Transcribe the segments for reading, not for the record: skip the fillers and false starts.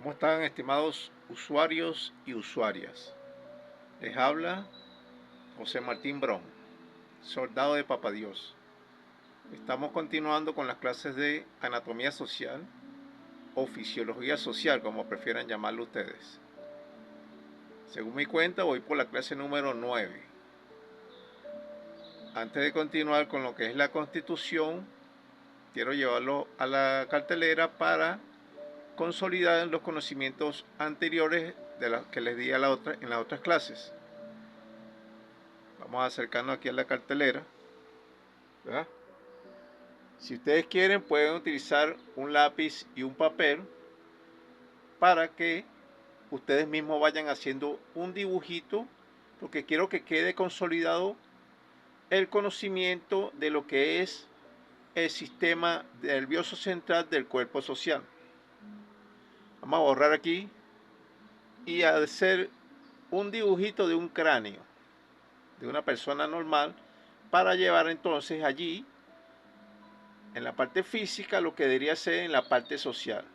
¿Cómo están, estimados usuarios y usuarias? Les habla José Martín Brón, soldado de Papa Dios. Estamos continuando con las clases de anatomía social o fisiología social, como prefieran llamarlo ustedes. Según mi cuenta, voy por la clase número 9. Antes de continuar con lo que es la Constitución, quiero llevarlo a la cartelera para consolidar los conocimientos anteriores de los que les di en las otras clases. Vamos acercando aquí a la cartelera, ¿verdad? Si ustedes quieren, pueden utilizar un lápiz y un papel para que ustedes mismos vayan haciendo un dibujito, porque quiero que quede consolidado el conocimiento de lo que es el sistema nervioso central del cuerpo social. Vamos a borrar aquí y a hacer un dibujito de un cráneo de una persona normal para llevar entonces allí en la parte física lo que debería ser en la parte social.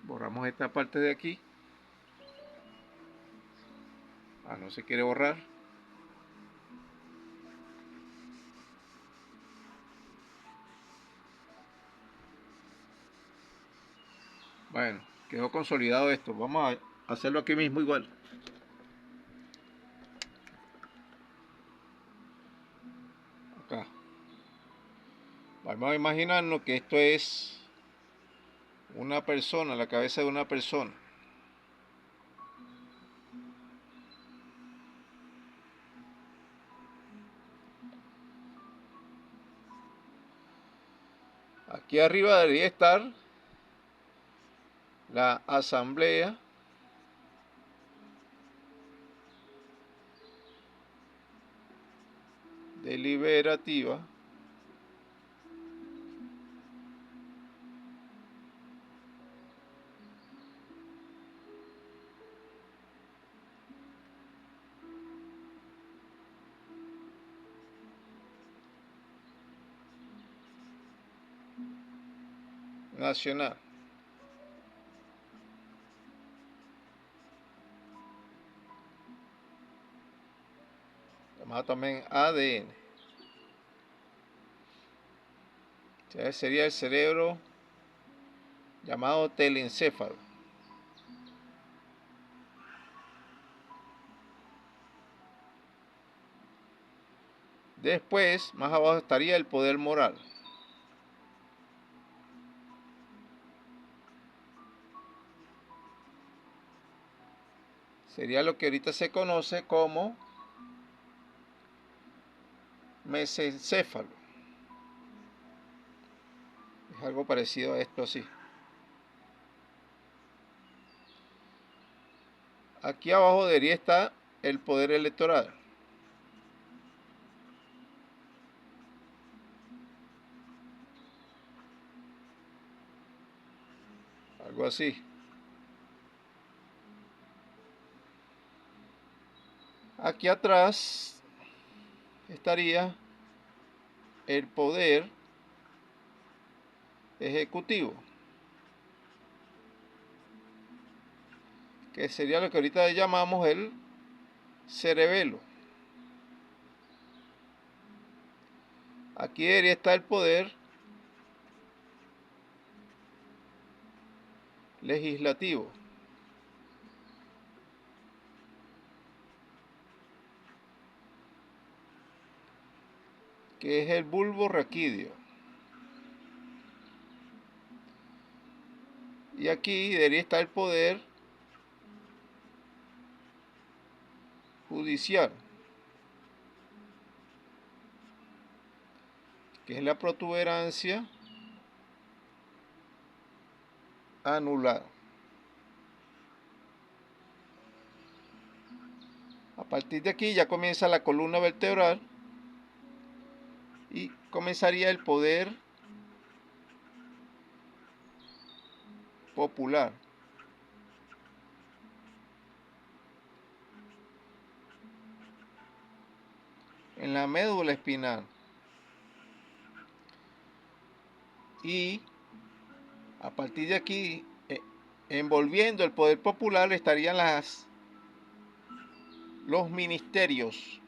Borramos esta parte de aquí. No se quiere borrar. Bueno, quedó consolidado esto. Vamos a hacerlo aquí mismo igual. Acá. Vamos a imaginarnos que esto es una persona, la cabeza de una persona. Aquí arriba debería estar la asamblea deliberativa nacional. Llamado también ADN. Ese sería el cerebro llamado telencéfalo. Después, más abajo estaría el poder moral. Sería lo que ahorita se conoce como mesencéfalo. Es algo parecido a esto así. Aquí abajo debería estar el poder electoral. Algo así. Aquí atrás estaría el poder ejecutivo, que sería lo que ahorita llamamos el cerebelo. Aquí debería estar el poder legislativo, que es el bulbo raquídeo. Y aquí debería estar el poder judicial, que es la protuberancia anular. A partir de aquí ya comienza la columna vertebral y comenzaría el poder popular. En la médula espinal. Y a partir de aquí, envolviendo el poder popular, estarían los ministerios.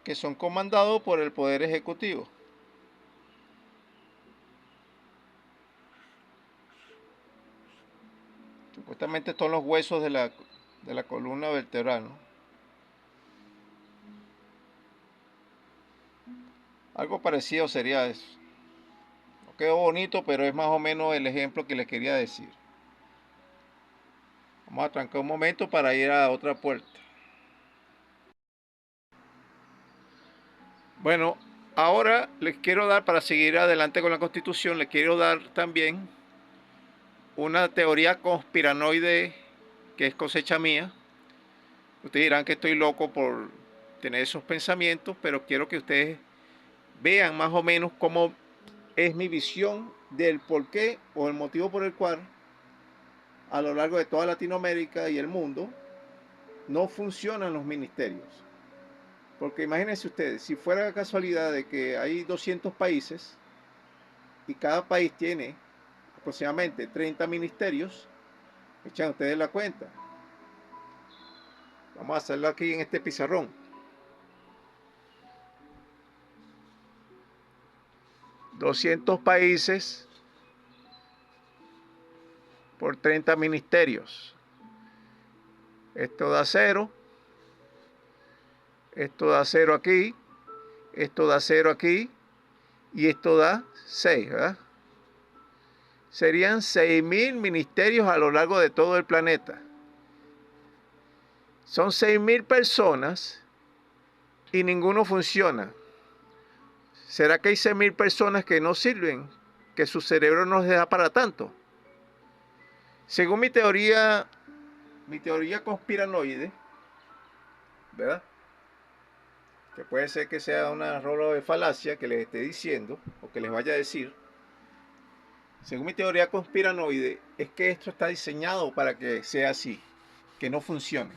Que son comandados por el poder ejecutivo. Supuestamente son los huesos de la columna vertebral, ¿no? Algo parecido sería eso. No quedó bonito, pero es más o menos el ejemplo que les quería decir. Vamos a trancar un momento para ir a otra puerta. Bueno, ahora les quiero dar, para seguir adelante con la Constitución, les quiero dar también una teoría conspiranoide que es cosecha mía. Ustedes dirán que estoy loco por tener esos pensamientos, pero quiero que ustedes vean más o menos cómo es mi visión del por qué o el motivo por el cual a lo largo de toda Latinoamérica y el mundo no funcionan los ministerios. Porque imagínense ustedes, si fuera casualidad de que hay 200 países y cada país tiene aproximadamente 30 ministerios, echan ustedes la cuenta. Vamos a hacerlo aquí en este pizarrón. 200 países por 30 ministerios. Esto da 0. Esto da 0 aquí. Esto da 0 aquí. Y esto da 6, ¿verdad? Serían 6.000 ministerios a lo largo de todo el planeta. Son 6.000 personas y ninguno funciona. ¿Será que hay 6.000 personas que no sirven? ¿Que su cerebro no les da para tanto? Según mi teoría conspiranoide, ¿verdad? Que puede ser que sea una rola de falacia que les esté diciendo o que les vaya a decir. Según mi teoría conspiranoide, es que esto está diseñado para que sea así, que no funcione.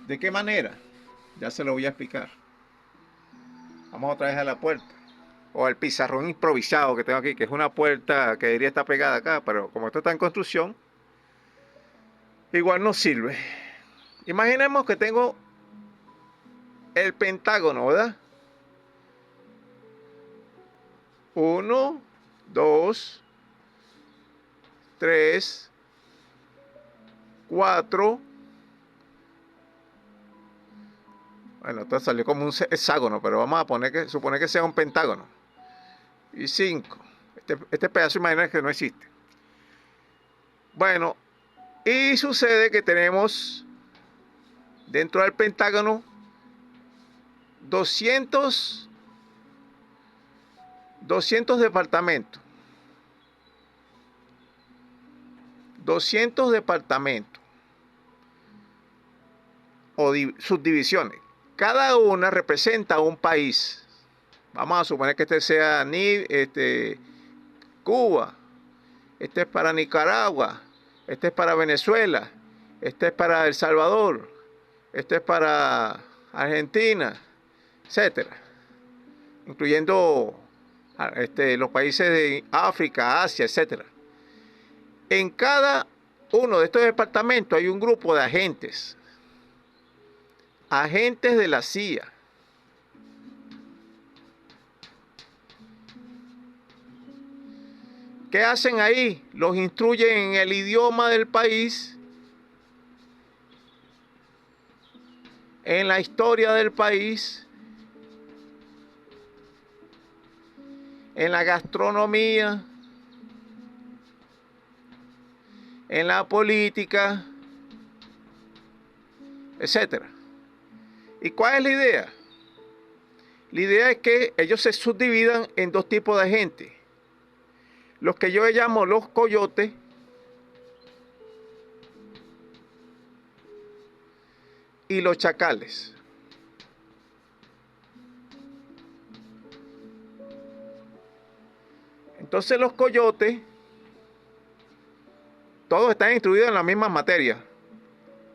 ¿De qué manera? Ya se lo voy a explicar. Vamos otra vez a la puerta. O al pizarrón improvisado que tengo aquí, que es una puerta que debería estar pegada acá, pero como esto está en construcción, igual no sirve. Imaginemos que tengo el pentágono, ¿verdad? 1, 2, 3, 4. Bueno, esto salió como un hexágono, pero vamos a suponer que sea un pentágono. Y 5. Este pedazo, imagina que no existe. Bueno, y sucede que tenemos dentro del pentágono 200 departamentos. 200 departamentos o subdivisiones. Cada una representa un país. Vamos a suponer que este sea Cuba, este es para Nicaragua, este es para Venezuela, este es para El Salvador, este es para Argentina, etcétera, incluyendo los países de África, Asia, etcétera. En cada uno de estos departamentos hay un grupo de agentes de la CIA. ¿Qué hacen ahí? Los instruyen en el idioma del país, en la historia del país, en la gastronomía, en la política, etcétera. ¿Y cuál es la idea? La idea es que ellos se subdividan en dos tipos de agentes. Los que yo llamo los coyotes y los chacales. Entonces los coyotes, todos están instruidos en la misma materia.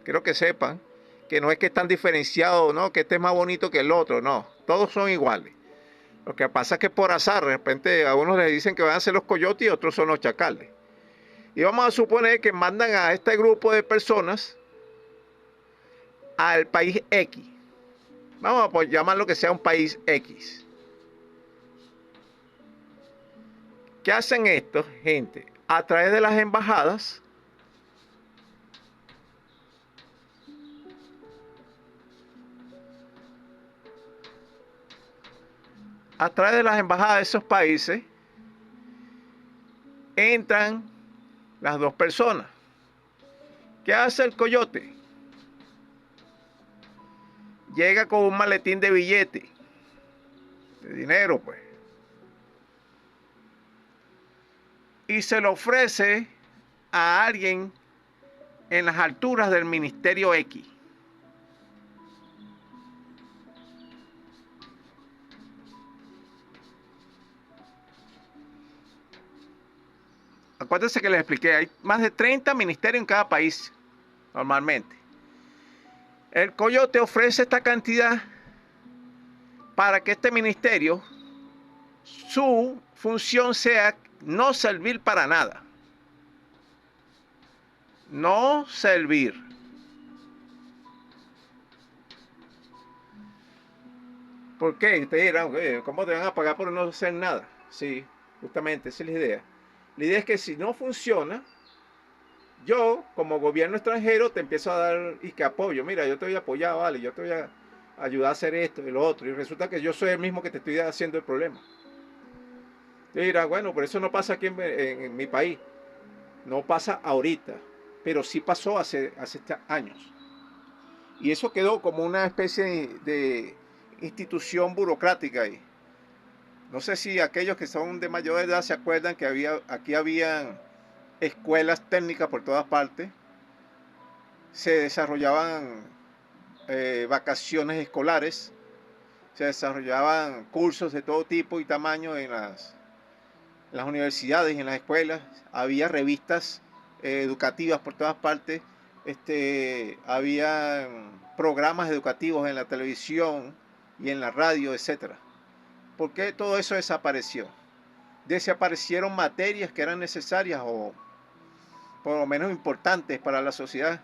Quiero que sepan que no es que están diferenciados, no, que este es más bonito que el otro, no, todos son iguales. Lo que pasa es que por azar, de repente a unos les dicen que van a ser los coyotes y otros son los chacales. Y vamos a suponer que mandan a este grupo de personas al país X. Vamos a llamarlo que sea un país X. ¿Qué hacen estos, gente? A través de las embajadas, de esos países, entran las dos personas. ¿Qué hace el coyote? Llega con un maletín de billete, de dinero, pues, y se lo ofrece a alguien en las alturas del Ministerio X. Acuérdense que les expliqué, hay más de 30 ministerios en cada país, normalmente. El coyote ofrece esta cantidad para que este ministerio, su función sea no servir para nada. No servir. ¿Por qué? Ustedes dirán, ¿cómo te van a pagar por no hacer nada? Sí, justamente, esa es la idea. La idea es que si no funciona, yo como gobierno extranjero te empiezo a dar y que apoyo. Mira, yo te voy a apoyar, vale, yo te voy a ayudar a hacer esto y lo otro. Y resulta que yo soy el mismo que te estoy haciendo el problema. Y dirás, bueno, por eso no pasa aquí en mi país. No pasa ahorita, pero sí pasó hace años. Y eso quedó como una especie de institución burocrática ahí. No sé si aquellos que son de mayor edad se acuerdan que aquí habían escuelas técnicas por todas partes. Se desarrollaban vacaciones escolares, se desarrollaban cursos de todo tipo y tamaño en las universidades y en las escuelas. Había revistas educativas por todas partes. Había programas educativos en la televisión y en la radio, etcétera. ¿Por qué todo eso desapareció? Desaparecieron materias que eran necesarias o por lo menos importantes para la sociedad.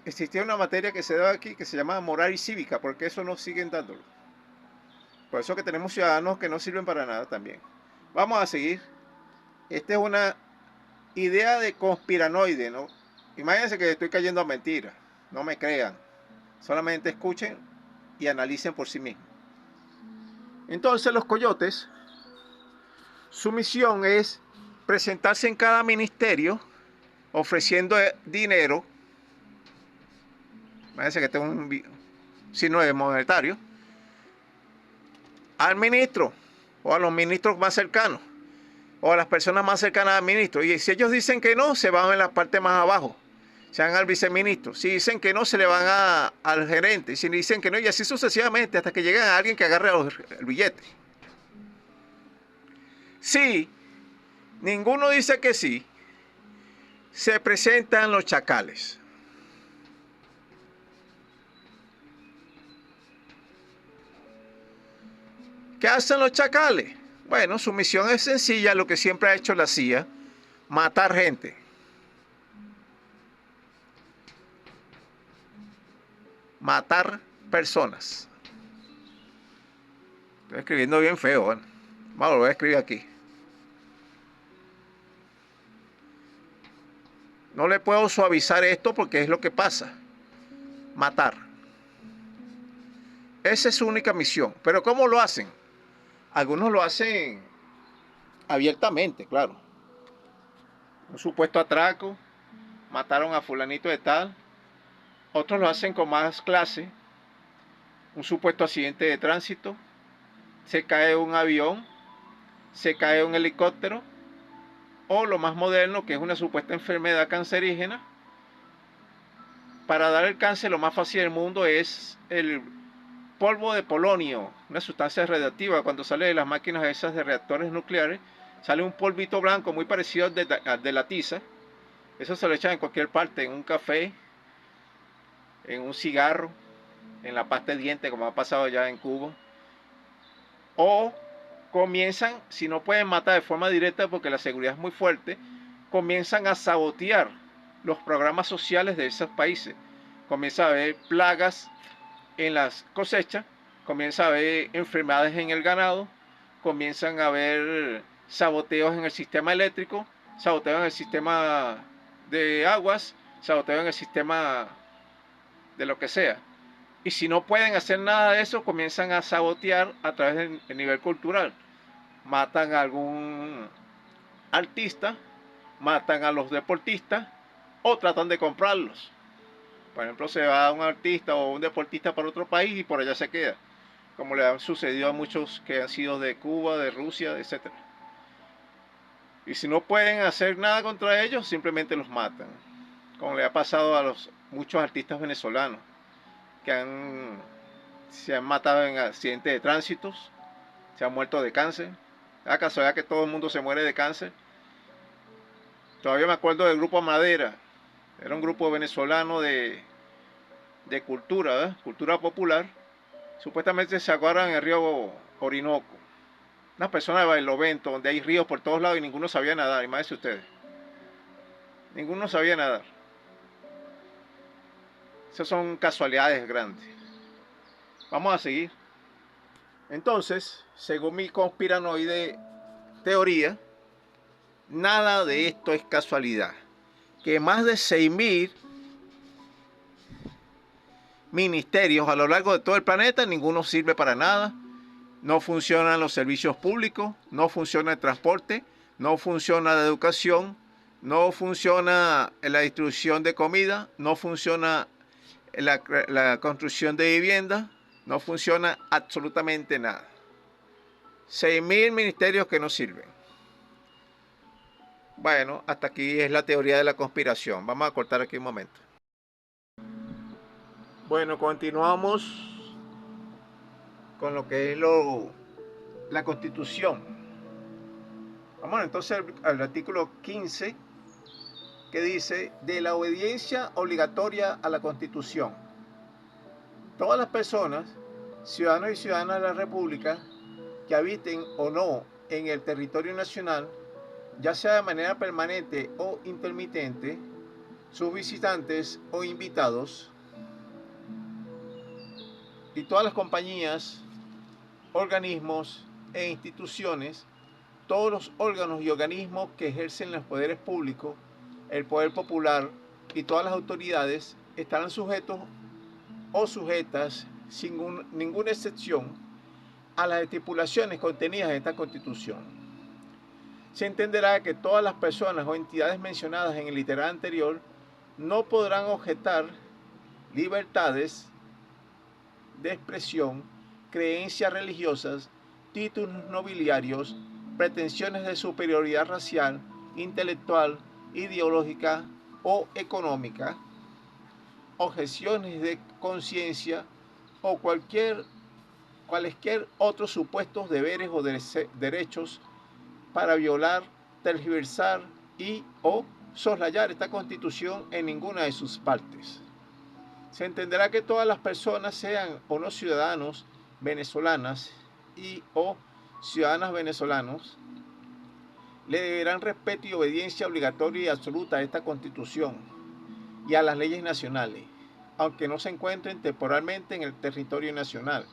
Existía una materia que se daba aquí que se llamaba moral y cívica, porque eso no siguen dándolo. Por eso que tenemos ciudadanos que no sirven para nada también. Vamos a seguir. Esta es una idea de conspiranoide, ¿no? Imagínense que estoy cayendo a mentiras. No me crean. Solamente escuchen y analicen por sí mismos. Entonces los coyotes, su misión es presentarse en cada ministerio ofreciendo dinero. Imagínense que tengo un signo de monetario al ministro o a los ministros más cercanos o a las personas más cercanas al ministro. Y si ellos dicen que no, se van en la parte más abajo, se van al viceministro. Si dicen que no, se le van al gerente. Y si dicen que no, y así sucesivamente hasta que lleguen a alguien que agarre el billete. Si ninguno dice que sí, se presentan los chacales. ¿Qué hacen los chacales? Bueno, su misión es sencilla, lo que siempre ha hecho la CIA, matar gente. Matar personas. Estoy escribiendo bien feo, ¿eh? Vamos, lo voy a escribir aquí. No le puedo suavizar esto porque es lo que pasa. Matar. Esa es su única misión. Pero ¿cómo lo hacen? Algunos lo hacen abiertamente, claro. Un supuesto atraco, mataron a fulanito de tal. Otros lo hacen con más clase. Un supuesto accidente de tránsito. Se cae un avión. Se cae un helicóptero. O lo más moderno, que es una supuesta enfermedad cancerígena. Para dar el cáncer, lo más fácil del mundo es el polvo de polonio, una sustancia radiactiva. Cuando sale de las máquinas esas de reactores nucleares, sale un polvito blanco muy parecido al de la tiza. Eso se lo echan en cualquier parte, en un café, en un cigarro, en la pasta de dientes, como ha pasado allá en Cuba. O comienzan, si no pueden matar de forma directa porque la seguridad es muy fuerte, comienzan a sabotear los programas sociales de esos países. Comienza a haber plagas en las cosechas, comienza a haber enfermedades en el ganado, comienzan a haber saboteos en el sistema eléctrico, saboteos en el sistema de aguas, saboteos en el sistema de lo que sea. Y si no pueden hacer nada de eso, comienzan a sabotear a través del nivel cultural. Matan a algún artista, matan a los deportistas o tratan de comprarlos. Por ejemplo, se va un artista o un deportista para otro país y por allá se queda, como le ha sucedido a muchos que han sido de Cuba, de Rusia, etc. Y si no pueden hacer nada contra ellos, simplemente los matan, como le ha pasado a muchos artistas venezolanos que se han matado en accidentes de tránsito, se han muerto de cáncer. La casualidad que todo el mundo se muere de cáncer. Todavía me acuerdo del grupo Madera, era un grupo venezolano de cultura, ¿verdad? Cultura popular. Supuestamente se agarran en el río Orinoco. Unas personas de Barlovento, donde hay ríos por todos lados y ninguno sabía nadar, imagínense ustedes. Ninguno sabía nadar. Esas son casualidades grandes. Vamos a seguir. Entonces, según mi conspiranoide teoría, nada de esto es casualidad. Que más de 6.000 ministerios a lo largo de todo el planeta, ninguno sirve para nada. No funcionan los servicios públicos, no funciona el transporte, no funciona la educación, no funciona la distribución de comida, no funciona la construcción de viviendas, no funciona absolutamente nada. 6.000 ministerios que no sirven. Bueno, hasta aquí es la teoría de la conspiración. Vamos a cortar aquí un momento. Bueno, continuamos con lo que es la Constitución. Vamos entonces al artículo 15, que dice: de la obediencia obligatoria a la Constitución. Todas las personas, ciudadanos y ciudadanas de la República, que habiten o no en el territorio nacional, ya sea de manera permanente o intermitente, sus visitantes o invitados, y todas las compañías, organismos e instituciones, todos los órganos y organismos que ejercen los poderes públicos, el poder popular y todas las autoridades estarán sujetos o sujetas, sin ninguna excepción, a las estipulaciones contenidas en esta Constitución. Se entenderá que todas las personas o entidades mencionadas en el literal anterior no podrán objetar libertades de expresión, creencias religiosas, títulos nobiliarios, pretensiones de superioridad racial, intelectual, ideológica o económica, objeciones de conciencia o cualesquier otros supuestos deberes o derechos para violar, tergiversar y o soslayar esta Constitución en ninguna de sus partes. Se entenderá que todas las personas, sean o no ciudadanos venezolanas y o ciudadanas venezolanos, le deberán respeto y obediencia obligatoria y absoluta a esta Constitución y a las leyes nacionales, aunque no se encuentren temporalmente en el territorio nacional,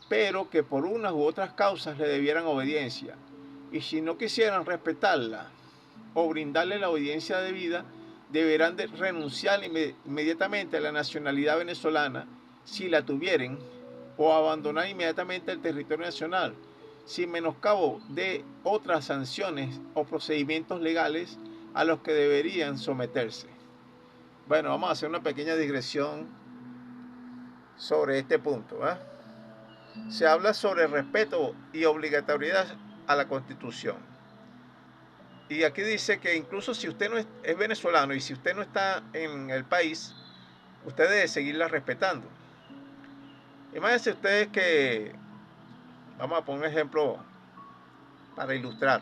pero que por unas u otras causas le debieran obediencia, y si no quisieran respetarla o brindarle la obediencia debida, deberán de renunciar inmediatamente a la nacionalidad venezolana si la tuvieren, o abandonar inmediatamente el territorio nacional, sin menoscabo de otras sanciones o procedimientos legales a los que deberían someterse. Bueno, vamos a hacer una pequeña digresión sobre este punto, ¿eh? Se habla sobre respeto y obligatoriedad a la Constitución. Y aquí dice que incluso si usted no es venezolano y si usted no está en el país, usted debe seguirla respetando. Imagínense ustedes que, vamos a poner un ejemplo para ilustrar,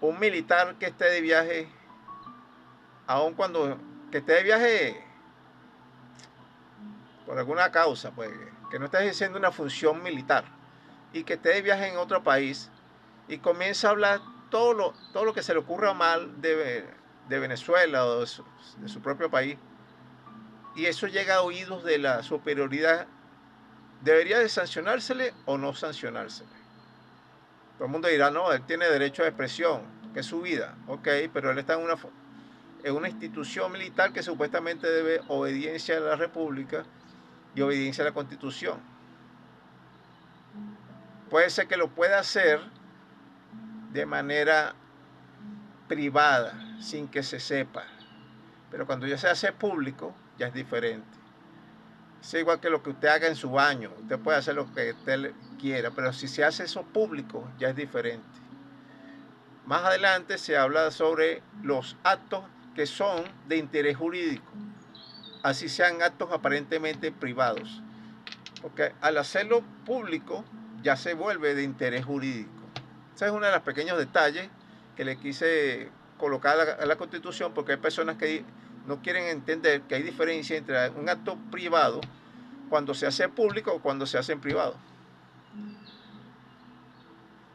un militar que esté de viaje, aun cuando que esté de viaje por alguna causa, pues, que no estés haciendo una función militar y que esté de viaje en otro país y comienza a hablar todo lo que se le ocurra mal de Venezuela o de su propio país, y eso llega a oídos de la superioridad, ¿debería de sancionársele o no sancionársele? Todo el mundo dirá, no, él tiene derecho de expresión, que es su vida, ok, pero él está en una institución militar que supuestamente debe obediencia a la República y obediencia a la Constitución. Puede ser que lo pueda hacer de manera privada, sin que se sepa, pero cuando ya se hace público, ya es diferente. Es igual que lo que usted haga en su baño, usted puede hacer lo que usted quiera, pero si se hace eso público, ya es diferente. Más adelante se habla sobre los actos que son de interés jurídico, así sean actos aparentemente privados, porque al hacerlo público ya se vuelve de interés jurídico. Ese es uno de los pequeños detalles que le quise colocar a la Constitución, porque hay personas que no quieren entender que hay diferencia entre un acto privado cuando se hace público o cuando se hace en privado.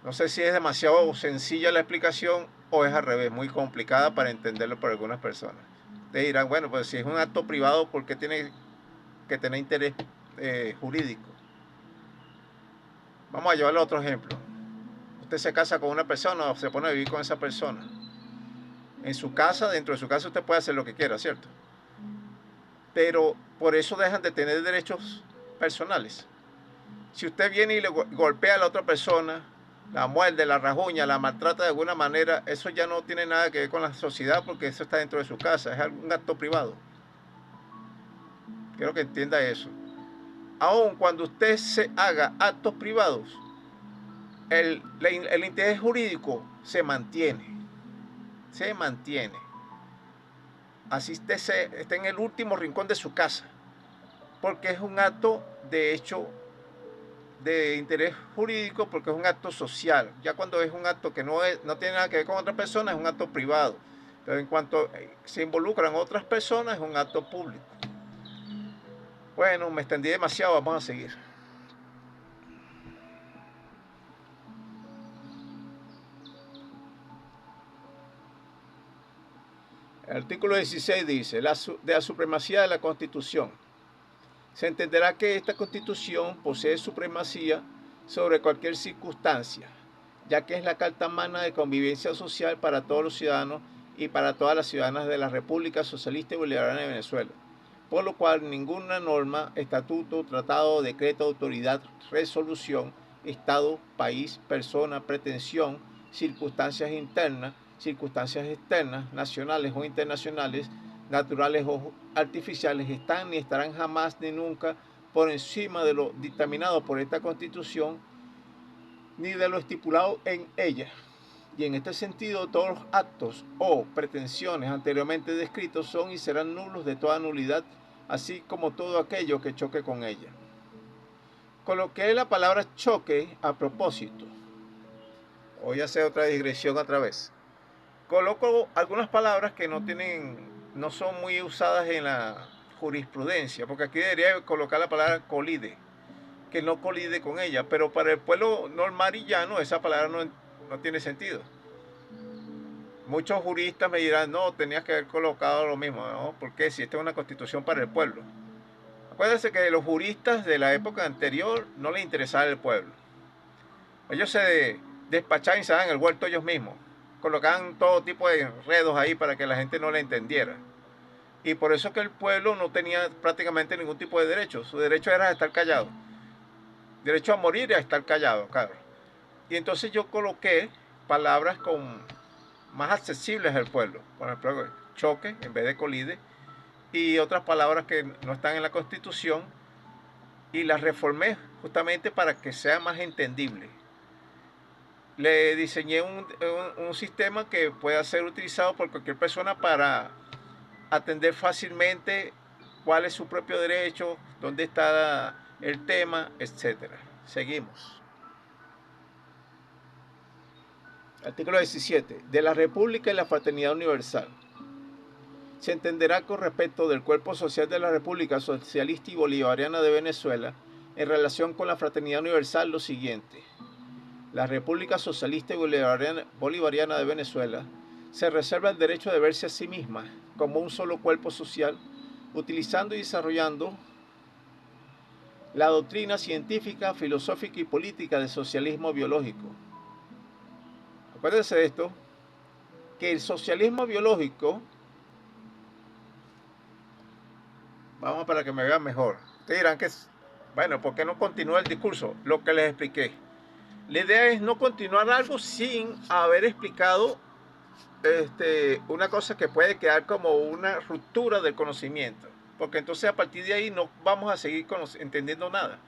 No sé si es demasiado sencilla la explicación o es al revés, muy complicada para entenderlo por algunas personas. Ustedes dirán, bueno, pues si es un acto privado, ¿por qué tiene que tener interés jurídico? Vamos a llevarlo a otro ejemplo. Usted se casa con una persona o se pone a vivir con esa persona. En su casa, dentro de su casa, usted puede hacer lo que quiera, ¿cierto? Pero por eso dejan de tener derechos personales. Si usted viene y le golpea a la otra persona, la muerde, la rajuña, la maltrata de alguna manera, eso ya no tiene nada que ver con la sociedad, porque eso está dentro de su casa, es un acto privado. Quiero que entienda eso. Aun cuando usted se haga actos privados, el interés jurídico se mantiene. Se mantiene. Así esté en el último rincón de su casa, porque es un acto de hecho de interés jurídico, porque es un acto social. Ya cuando es un acto que no tiene nada que ver con otra persona, es un acto privado. Pero en cuanto se involucran otras personas, es un acto público. Bueno, me extendí demasiado, vamos a seguir. El artículo 16 dice, de la supremacía de la Constitución. Se entenderá que esta Constitución posee supremacía sobre cualquier circunstancia, ya que es la carta magna de convivencia social para todos los ciudadanos y para todas las ciudadanas de la República Socialista y Bolivariana de Venezuela, por lo cual ninguna norma, estatuto, tratado, decreto, autoridad, resolución, estado, país, persona, pretensión, circunstancias internas, circunstancias externas, nacionales o internacionales, naturales o artificiales, están ni estarán jamás ni nunca por encima de lo dictaminado por esta Constitución ni de lo estipulado en ella. Y en este sentido, todos los actos o pretensiones anteriormente descritos son y serán nulos de toda nulidad, así como todo aquello que choque con ella. Coloqué la palabra choque a propósito. Voy a hacer otra digresión otra vez. Coloco algunas palabras que no son muy usadas en la jurisprudencia, porque aquí debería colocar la palabra colide, que no colide con ella, pero para el pueblo normal y llano esa palabra no tiene sentido. Muchos juristas me dirán, no, tenías que haber colocado lo mismo, ¿no? Porque si esta es una constitución para el pueblo. Acuérdense que los juristas de la época anterior no les interesaba el pueblo. Ellos se despachaban y se daban el vuelto ellos mismos. Colocaban todo tipo de enredos ahí para que la gente no le entendiera. Y por eso que el pueblo no tenía prácticamente ningún tipo de derecho. Su derecho era estar callado. Derecho a morir y a estar callado, claro. Y entonces yo coloqué palabras más accesibles al pueblo. Por ejemplo, choque en vez de colide. Y otras palabras que no están en la Constitución. Y las reformé justamente para que sea más entendible. Le diseñé un sistema que pueda ser utilizado por cualquier persona para atender fácilmente cuál es su propio derecho, dónde está el tema, etcétera. Seguimos. Artículo 17. De la República y la Fraternidad Universal. se entenderá con respecto del cuerpo social de la República Socialista y Bolivariana de Venezuela en relación con la fraternidad universal lo siguiente. La República Socialista y Bolivariana de Venezuela se reserva el derecho de verse a sí misma como un solo cuerpo social, utilizando y desarrollando la doctrina científica, filosófica y política del socialismo biológico. Acuérdense de esto, que el socialismo biológico, vamos para que me vean mejor, ustedes dirán que, bueno, ¿por qué no continúa el discurso? Lo que les expliqué. La idea es no continuar algo sin haber explicado una cosa que puede quedar como una ruptura del conocimiento, porque entonces a partir de ahí no vamos a seguir entendiendo nada.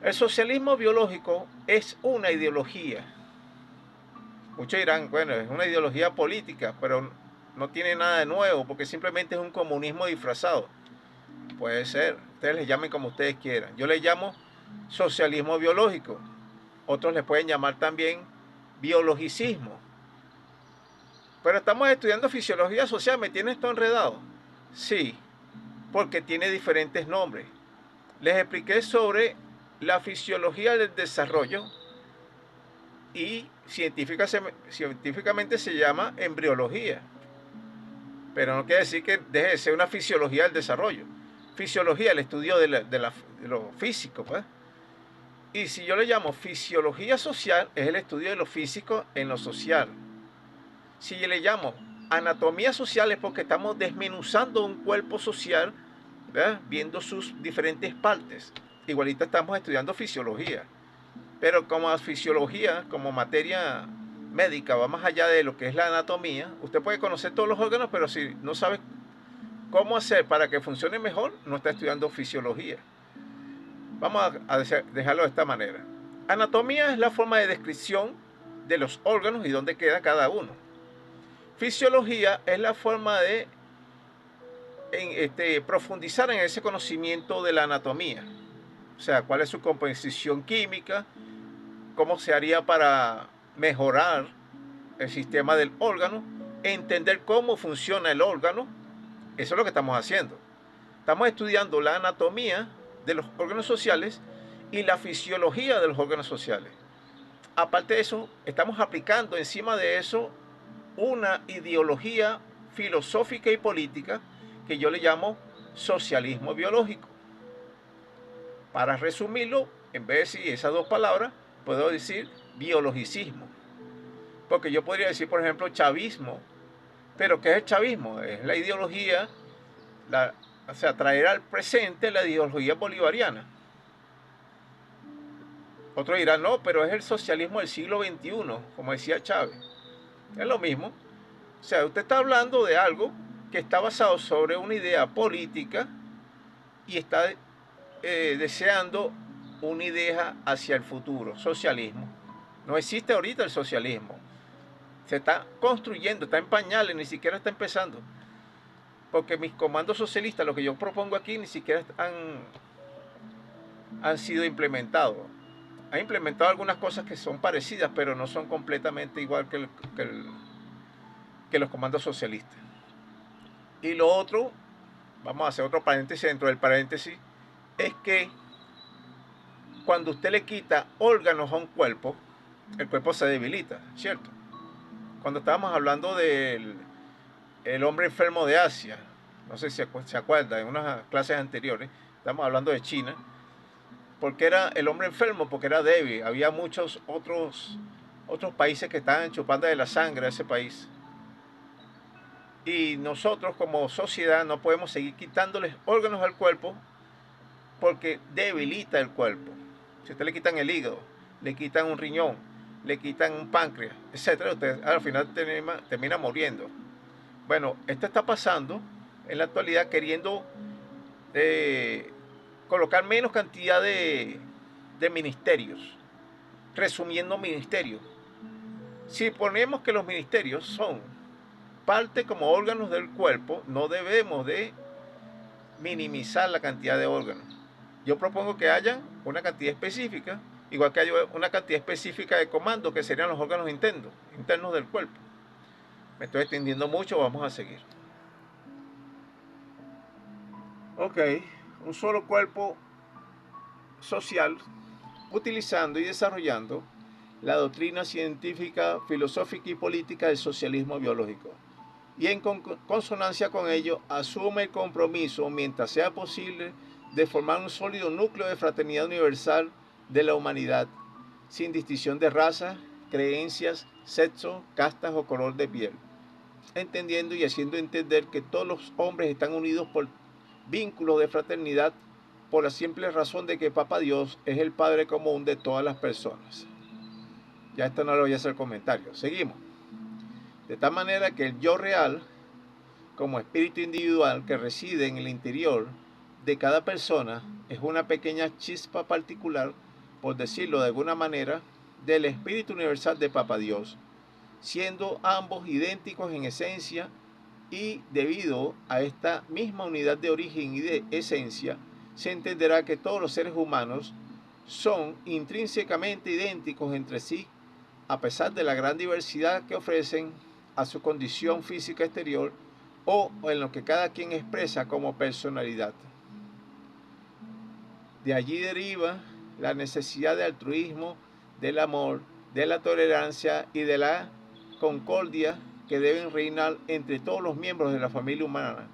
El socialismo biológico es una ideología. Muchos dirán, bueno, es una ideología política, pero no tiene nada de nuevo, porque simplemente es un comunismo disfrazado. Puede ser, ustedes le llamen como ustedes quieran. Yo le llamo socialismo biológico. Otros le pueden llamar también biologicismo. Pero estamos estudiando fisiología social, ¿me tiene esto enredado? Sí, porque tiene diferentes nombres. Les expliqué sobre la fisiología del desarrollo y científicamente se llama embriología. Pero no quiere decir que deje de ser una fisiología del desarrollo. Fisiología, el estudio de lo físico, pues. Y si yo le llamo fisiología social, es el estudio de lo físico en lo social. Si yo le llamo anatomía social, es porque estamos desmenuzando un cuerpo social, ¿verdad? Viendo sus diferentes partes. Igualito estamos estudiando fisiología. Pero como fisiología, como materia médica, va más allá de lo que es la anatomía. Usted puede conocer todos los órganos, pero si no sabe cómo hacer para que funcione mejor, no está estudiando fisiología. Vamos a dejarlo de esta manera. Anatomía es la forma de descripción de los órganos y dónde queda cada uno. Fisiología es la forma de profundizar en ese conocimiento de la anatomía. O sea, cuál es su composición química, cómo se haría para mejorar el sistema del órgano, entender cómo funciona el órgano. Eso es lo que estamos haciendo. Estamos estudiando la anatomía de los órganos sociales y la fisiología de los órganos sociales. Aparte de eso, estamos aplicando encima de eso una ideología filosófica y política que yo le llamo socialismo biológico. Para resumirlo, en vez de decir esas dos palabras, puedo decir biologicismo. Porque yo podría decir, por ejemplo, chavismo. Pero ¿qué es el chavismo? Es la ideología, o sea, traer al presente la ideología bolivariana. Otros dirán, no, pero es el socialismo del siglo XXI, como decía Chávez. Es lo mismo. O sea, usted está hablando de algo que está basado sobre una idea política y está deseando una idea hacia el futuro, socialismo. No existe ahorita el socialismo. Se está construyendo, está en pañales, ni siquiera está empezando. Porque mis comandos socialistas, lo que yo propongo aquí, ni siquiera han sido implementados. Han implementado algunas cosas que son parecidas, pero no son completamente igual que los comandos socialistas. Y lo otro, vamos a hacer otro paréntesis dentro del paréntesis, es que cuando usted le quita órganos a un cuerpo, el cuerpo se debilita, ¿cierto? Cuando estábamos hablando del hombre enfermo de Asia, no sé si se acuerda, en unas clases anteriores, estamos hablando de China, porque era el hombre enfermo, porque era débil. Había muchos otros países que estaban chupando de la sangre a ese país. Y nosotros como sociedad no podemos seguir quitándoles órganos al cuerpo porque debilita el cuerpo. Si usted le quitan el hígado, le quitan un riñón, le quitan un páncreas, etc., usted al final termina muriendo. Bueno, esto está pasando en la actualidad queriendo colocar menos cantidad de ministerios, resumiendo ministerios. Si ponemos que los ministerios son parte como órganos del cuerpo, no debemos de minimizar la cantidad de órganos. Yo propongo que haya una cantidad específica, igual que haya una cantidad específica de comandos, que serían los órganos internos del cuerpo. Me estoy extendiendo mucho, vamos a seguir. Ok, un solo cuerpo social utilizando y desarrollando la doctrina científica, filosófica y política del socialismo biológico. Y en consonancia con ello, asume el compromiso, mientras sea posible, de formar un sólido núcleo de fraternidad universal de la humanidad, sin distinción de raza, creencias, sexo, castas o color de piel, entendiendo y haciendo entender que todos los hombres están unidos por vínculos de fraternidad por la simple razón de que Papá Dios es el Padre común de todas las personas. Ya esto no lo voy a hacer comentario. Seguimos. De tal manera que el yo real, como espíritu individual que reside en el interior de cada persona, es una pequeña chispa particular, por decirlo de alguna manera, del espíritu universal de Papá Dios, siendo ambos idénticos en esencia, y debido a esta misma unidad de origen y de esencia, se entenderá que todos los seres humanos son intrínsecamente idénticos entre sí, a pesar de la gran diversidad que ofrecen a su condición física exterior o en lo que cada quien expresa como personalidad. De allí deriva la necesidad de altruismo, del amor, de la tolerancia y de la concordia que deben reinar entre todos los miembros de la familia humana,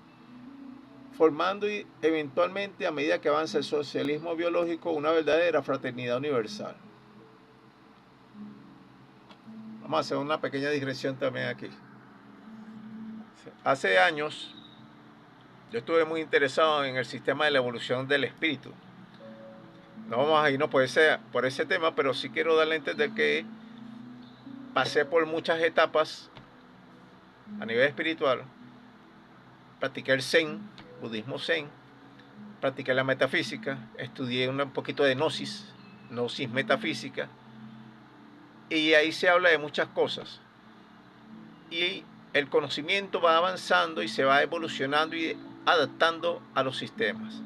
formando eventualmente, a medida que avanza el socialismo biológico, una verdadera fraternidad universal. Vamos a hacer una pequeña digresión también aquí. Hace años yo estuve muy interesado en el sistema de la evolución del espíritu. No vamos a irnos por ese tema, pero sí quiero darle a entender que pasé por muchas etapas a nivel espiritual. Practiqué el Zen, budismo Zen, practiqué la metafísica, estudié un poquito de gnosis metafísica, y ahí se habla de muchas cosas. Y el conocimiento va avanzando y se va evolucionando y adaptando a los sistemas.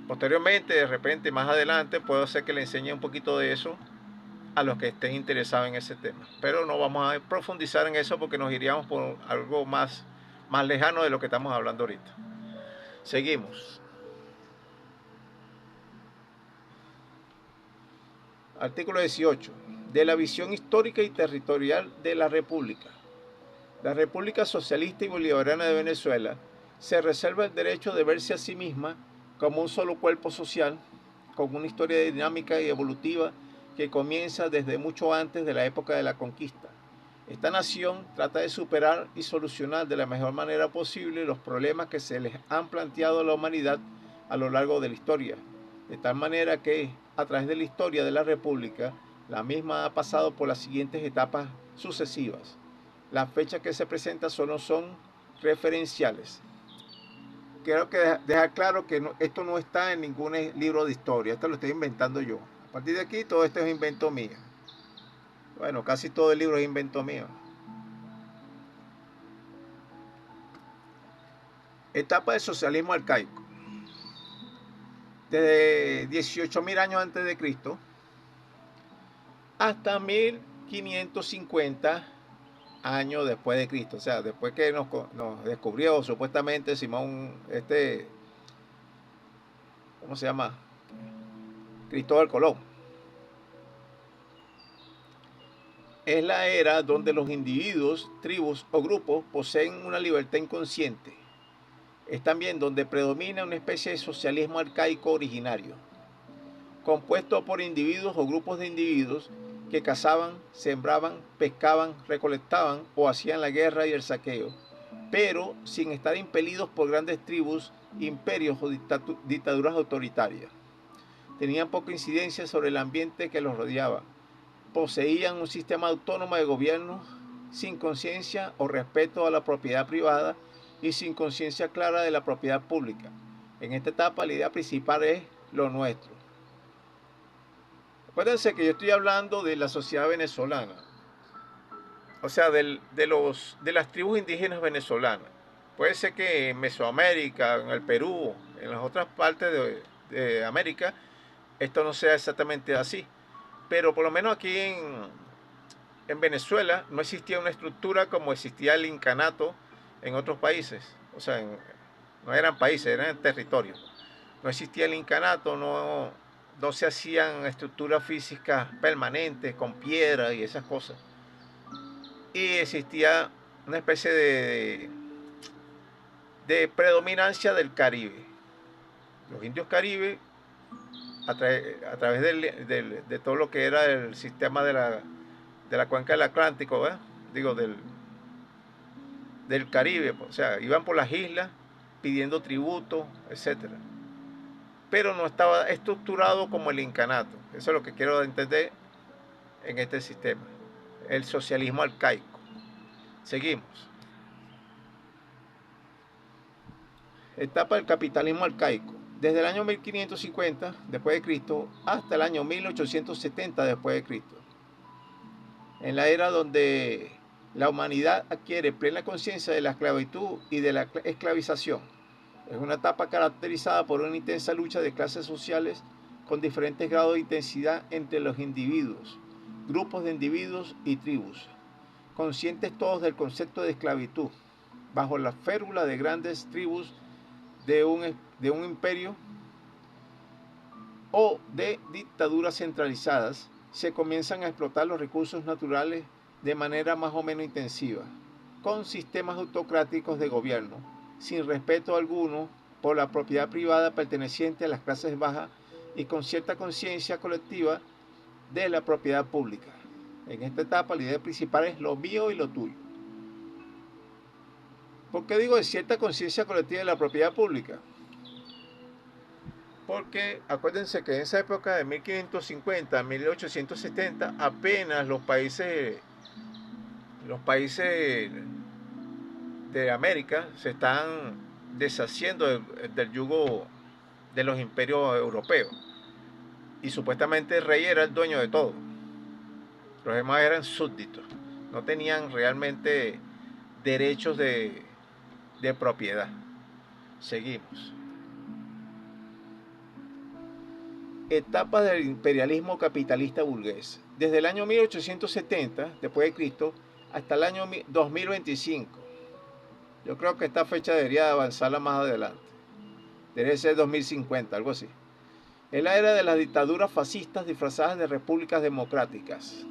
Posteriormente, de repente, más adelante, puedo hacer que le enseñe un poquito de eso a los que estén interesados en ese tema. Pero no vamos a profundizar en eso porque nos iríamos por algo más lejano de lo que estamos hablando ahorita. Seguimos. Artículo 18. De la visión histórica y territorial de la República. La República Socialista y Bolivariana de Venezuela se reserva el derecho de verse a sí misma como un solo cuerpo social, con una historia dinámica y evolutiva que comienza desde mucho antes de la época de la conquista. Esta nación trata de superar y solucionar de la mejor manera posible los problemas que se les han planteado a la humanidad a lo largo de la historia, de tal manera que, a través de la historia de la República, la misma ha pasado por las siguientes etapas sucesivas. Las fechas que se presentan solo son referenciales. Quiero dejar claro que esto no está en ningún libro de historia, esto lo estoy inventando yo. A partir de aquí todo esto es invento mío. Bueno, casi todo el libro es invento mío. Etapa del socialismo arcaico. Desde 18.000 años antes de Cristo hasta 1550 años después de Cristo. O sea, después que nos descubrió supuestamente Simón, ¿cómo se llama? Cristóbal Colón. Es la era donde los individuos, tribus o grupos poseen una libertad inconsciente. Es también donde predomina una especie de socialismo arcaico originario, compuesto por individuos o grupos de individuos que cazaban, sembraban, pescaban, recolectaban o hacían la guerra y el saqueo, pero sin estar impelidos por grandes tribus, imperios o dictaduras autoritarias. Tenían poca incidencia sobre el ambiente que los rodeaba. Poseían un sistema autónomo de gobierno sin conciencia o respeto a la propiedad privada y sin conciencia clara de la propiedad pública. En esta etapa la idea principal es lo nuestro. Acuérdense que yo estoy hablando de la sociedad venezolana, o sea, de las tribus indígenas venezolanas. Puede ser que en Mesoamérica, en el Perú, en las otras partes de América, esto no sea exactamente así. Pero por lo menos aquí en Venezuela no existía una estructura como existía el incanato en otros países. O sea, no eran países, eran territorios. No existía el incanato, no se hacían estructuras físicas permanentes con piedra y esas cosas. Y existía una especie de predominancia del Caribe. Los indios Caribe, a través de todo lo que era el sistema de la cuenca del Atlántico, ¿verdad? Digo, del Caribe, o sea, iban por las islas pidiendo tributo, etcétera. Pero no estaba estructurado como el incanato. Eso es lo que quiero entender en este sistema. El socialismo arcaico. Seguimos. Etapa del capitalismo arcaico. Desde el año 1550 después de Cristo hasta el año 1870 después de Cristo. En la era donde la humanidad adquiere plena conciencia de la esclavitud y de la esclavización. Es una etapa caracterizada por una intensa lucha de clases sociales con diferentes grados de intensidad entre los individuos, grupos de individuos y tribus, conscientes todos del concepto de esclavitud, bajo la férula de grandes tribus de un imperio o de dictaduras centralizadas, se comienzan a explotar los recursos naturales de manera más o menos intensiva, con sistemas autocráticos de gobierno, sin respeto alguno por la propiedad privada perteneciente a las clases bajas y con cierta conciencia colectiva de la propiedad pública. En esta etapa la idea principal es lo mío y lo tuyo. ¿Por qué digo de cierta conciencia colectiva de la propiedad pública? Porque acuérdense que en esa época de 1550 a 1870 apenas los países de América se están deshaciendo del yugo de los imperios europeos. Y supuestamente el rey era el dueño de todo. Los demás eran súbditos. No tenían realmente derechos de propiedad. Seguimos. Etapas del imperialismo capitalista burgués. Desde el año 1870, después de Cristo, hasta el año 2025. Yo creo que esta fecha debería avanzarla más adelante. Debería ser 2050, algo así. Es la era de las dictaduras fascistas disfrazadas de repúblicas democráticas,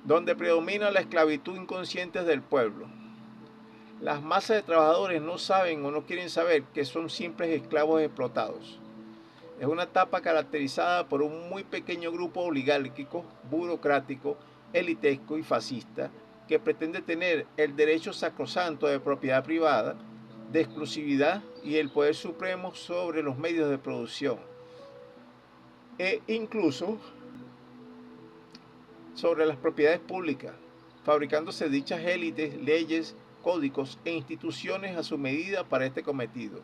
donde predomina la esclavitud inconsciente del pueblo. Las masas de trabajadores no saben o no quieren saber que son simples esclavos explotados. Es una etapa caracterizada por un muy pequeño grupo oligárquico, burocrático, elitesco y fascista que pretende tener el derecho sacrosanto de propiedad privada, de exclusividad y el poder supremo sobre los medios de producción e incluso sobre las propiedades públicas, fabricándose dichas élites, leyes, códigos e instituciones a su medida para este cometido.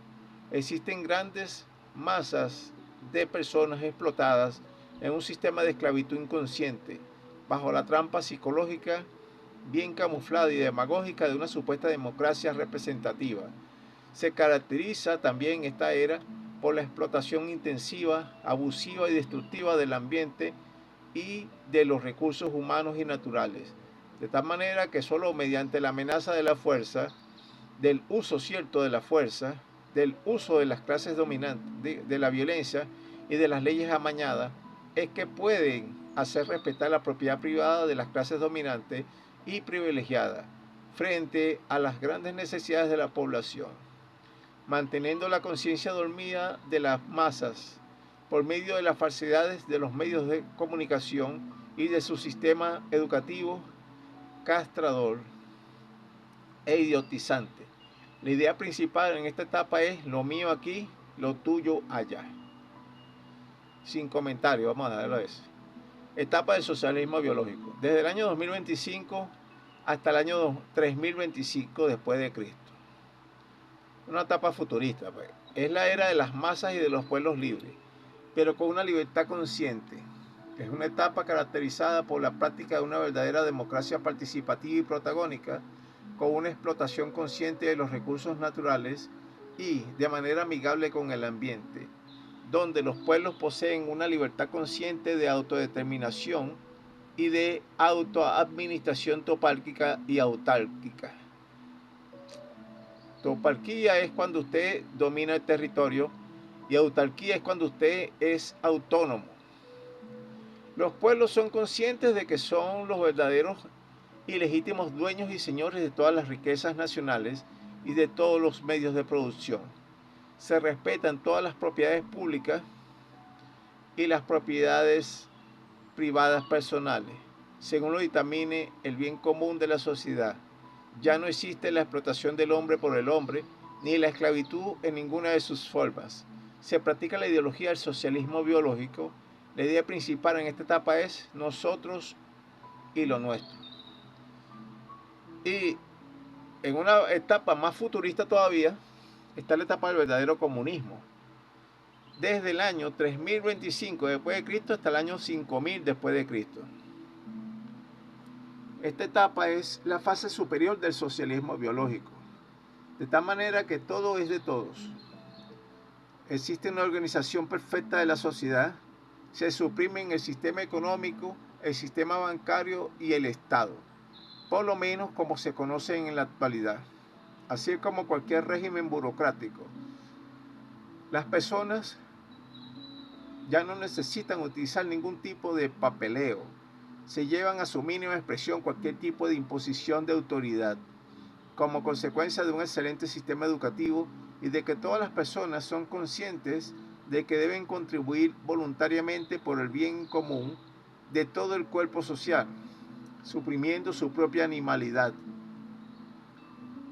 Existen grandes masas de personas explotadas en un sistema de esclavitud inconsciente, bajo la trampa psicológica bien camuflada y demagógica de una supuesta democracia representativa. Se caracteriza también esta era por la explotación intensiva, abusiva y destructiva del ambiente y de los recursos humanos y naturales, de tal manera que solo mediante la amenaza de la fuerza, del uso cierto de la fuerza, del uso de las clases dominantes, de la violencia y de las leyes amañadas, es que pueden hacer respetar la propiedad privada de las clases dominantes y privilegiadas frente a las grandes necesidades de la población, manteniendo la conciencia dormida de las masas por medio de las falsedades de los medios de comunicación y de su sistema educativo castrador e idiotizante. La idea principal en esta etapa es lo mío aquí, lo tuyo allá. Sin comentario, vamos a darlo a eso. Etapa del socialismo biológico. Desde el año 2025 hasta el año 3025 después de Cristo. Una etapa futurista, pues. Es la era de las masas y de los pueblos libres, pero con una libertad consciente. Es una etapa caracterizada por la práctica de una verdadera democracia participativa y protagónica, con una explotación consciente de los recursos naturales y de manera amigable con el ambiente, donde los pueblos poseen una libertad consciente de autodeterminación y de autoadministración topálquica y autárquica. Toparquía es cuando usted domina el territorio y autarquía es cuando usted es autónomo. Los pueblos son conscientes de que son los verdaderos y legítimos dueños y señores de todas las riquezas nacionales y de todos los medios de producción. Se respetan todas las propiedades públicas y las propiedades privadas personales, según lo dictamine el bien común de la sociedad. Ya no existe la explotación del hombre por el hombre, ni la esclavitud en ninguna de sus formas. Se practica la ideología del socialismo biológico. La idea principal en esta etapa es nosotros y lo nuestro. Y en una etapa más futurista todavía está la etapa del verdadero comunismo. Desde el año 3025 después de Cristo hasta el año 5000 después de Cristo. Esta etapa es la fase superior del socialismo biológico, de tal manera que todo es de todos. Existe una organización perfecta de la sociedad, se suprimen el sistema económico, el sistema bancario y el Estado, por lo menos como se conocen en la actualidad, así como cualquier régimen burocrático. Las personas ya no necesitan utilizar ningún tipo de papeleo, se llevan a su mínima expresión cualquier tipo de imposición de autoridad, como consecuencia de un excelente sistema educativo y de que todas las personas son conscientes de que deben contribuir voluntariamente por el bien común de todo el cuerpo social, suprimiendo su propia animalidad,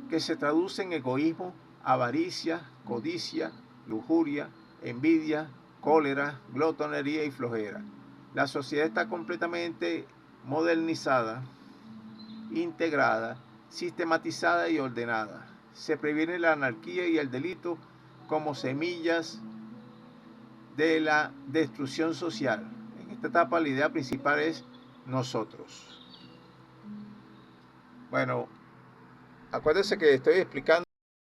que se traduce en egoísmo, avaricia, codicia, lujuria, envidia, cólera, glotonería y flojera. La sociedad está completamente modernizada, integrada, sistematizada y ordenada. Se previene la anarquía y el delito como semillas de la destrucción social. En esta etapa la idea principal es nosotros. Bueno, acuérdense que estoy explicando